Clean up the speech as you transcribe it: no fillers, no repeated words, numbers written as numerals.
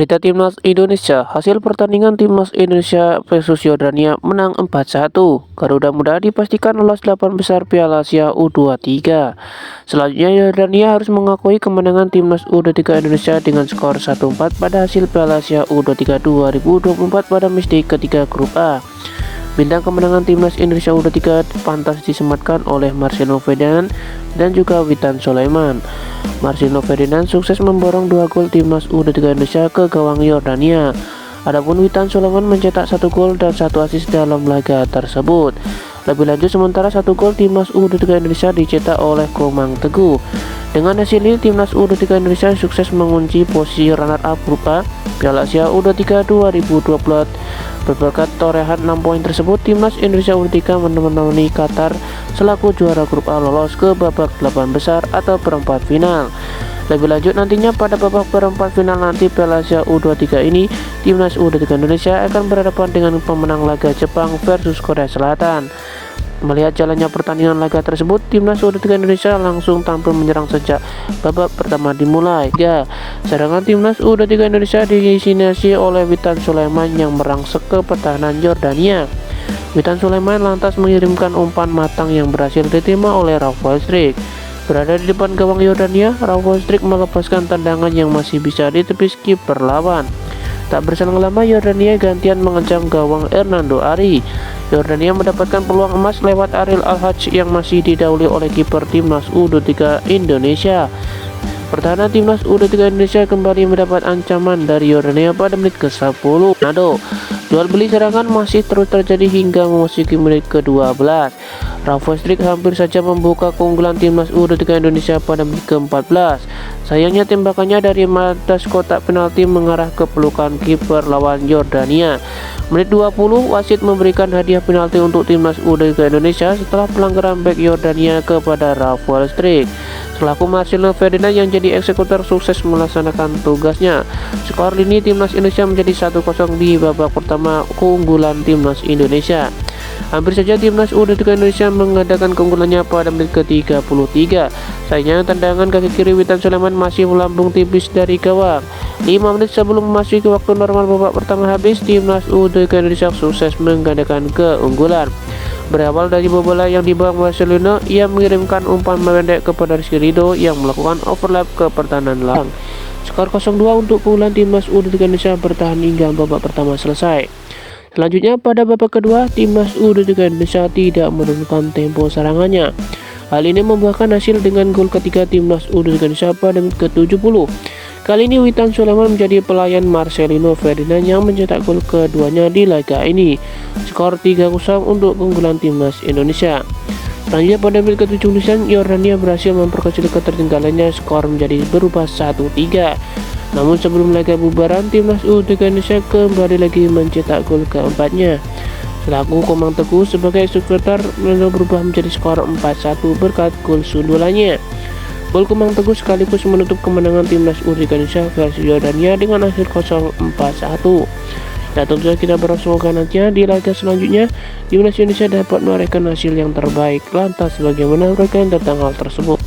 Berita Timnas Indonesia, hasil pertandingan Timnas Indonesia versus Yordania menang 4-1. Garuda Muda dipastikan lolos 8 besar Piala Asia U23. Selanjutnya Yordania harus mengakui kemenangan Timnas U23 Indonesia dengan skor 1-4 pada hasil Piala Asia U23 2024 pada matchday ketiga grup A. Bintang kemenangan Timnas Indonesia U23 pantas disematkan oleh Marcelo Ferdinand dan juga Witan Sulaiman. Marcelo Ferdinand sukses memborong 2 gol Timnas U23 Indonesia ke gawang Yordania. Adapun Witan Sulaiman mencetak 1 gol dan 1 assist dalam laga tersebut. Lebih lanjut, sementara 1 gol Timnas U23 Indonesia dicetak oleh Komang Teguh. Dengan hasil ini, Timnas U23 Indonesia sukses mengunci posisi runner-up grup A Piala Asia U23 2024. Berkat torehan 6 poin tersebut, Timnas Indonesia U23 menemani Qatar selaku juara grup A lolos ke babak 8 besar atau perempat final. Lebih lanjut, nantinya pada babak perempat final nanti Piala Asia U23 ini, Timnas U23 Indonesia akan berhadapan dengan pemenang laga Jepang versus Korea Selatan. Melihat jalannya pertandingan laga tersebut, Timnas U23 Indonesia langsung tampil menyerang sejak babak pertama dimulai. Sedangkan Timnas U23 Indonesia diinisiasi oleh Witan Sulaiman yang merangsek ke pertahanan Yordania. Witan Sulaiman lantas mengirimkan umpan matang yang berhasil diterima oleh Rafael Struijk. Berada di depan gawang Yordania, Rafael Struijk melepaskan tendangan yang masih bisa ditepis kiper lawan. Tak berselang lama, Yordania gantian mengencang gawang Hernando Ari. Yordania mendapatkan peluang emas lewat Ariel Al-Hajj yang masih didahului oleh kiper Timnas U23 Indonesia. Pertahanan Timnas U23 Indonesia kembali mendapat ancaman dari Yordania pada menit ke-10. Jual beli serangan masih terus terjadi hingga memasuki menit ke-12. Rafael Struijk hampir saja membuka keunggulan Timnas U23 Indonesia pada menit ke-14. Sayangnya tembakannya dari atas kotak penalti mengarah ke pelukan kiper lawan Yordania. Menit 20, wasit memberikan hadiah penalti untuk Timnas U23 Indonesia setelah pelanggaran bek Yordania kepada Rafael Struijk. Selaku Marcelo Ferdinand yang jadi eksekutor sukses melaksanakan tugasnya. Skor ini Timnas Indonesia menjadi 1-0 di babak pertama keunggulan Timnas Indonesia. Hampir saja Timnas U23 Indonesia mengadakan keunggulannya pada menit ke-33. Sayangnya tendangan kaki kiri Witan Sulaiman masih melambung tipis dari gawang. 5 menit sebelum memasuki waktu normal babak pertama habis, Timnas U23 Indonesia sukses menggandakan keunggulan. Berawal dari bobolan yang dibawa Marcelino, ia mengirimkan umpan pendek kepada Rizky Ridho yang melakukan overlap ke pertahanan lawan. Skor 0-2 untuk keunggulan Timnas U23 Indonesia bertahan hingga babak pertama selesai. Selanjutnya pada babak kedua, Timnas U23 Indonesia tidak menurunkan tempo serangannya. Hal ini membuahkan hasil dengan gol ketiga Timnas U23 Indonesia pada menit ke-70. Kali ini Witan Sulaiman menjadi pelayan Marcelino Ferdinand yang mencetak gol keduanya di laga ini. Skor 3-0 untuk keunggulan Timnas Indonesia. Selanjutnya pada menit ke-79, Yordania berhasil memperkecil ketertinggalannya, skor menjadi berubah 1-3. Namun sebelum laga bubaran, Timnas U23 Indonesia kembali lagi mencetak gol keempatnya. Selaku Komang Teguh sebagai eksekutor, berubah menjadi skor 4-1 berkat gol sundulannya. Gol Komang Teguh sekaligus menutup kemenangan Timnas U23 Indonesia versus Yordania dengan hasil 0-4-1. Dan tentu saja kita berharap semoga nantinya di laga selanjutnya Timnas Indonesia dapat menorehkan hasil yang terbaik. Lantas bagaimana rekan tentang hal tersebut?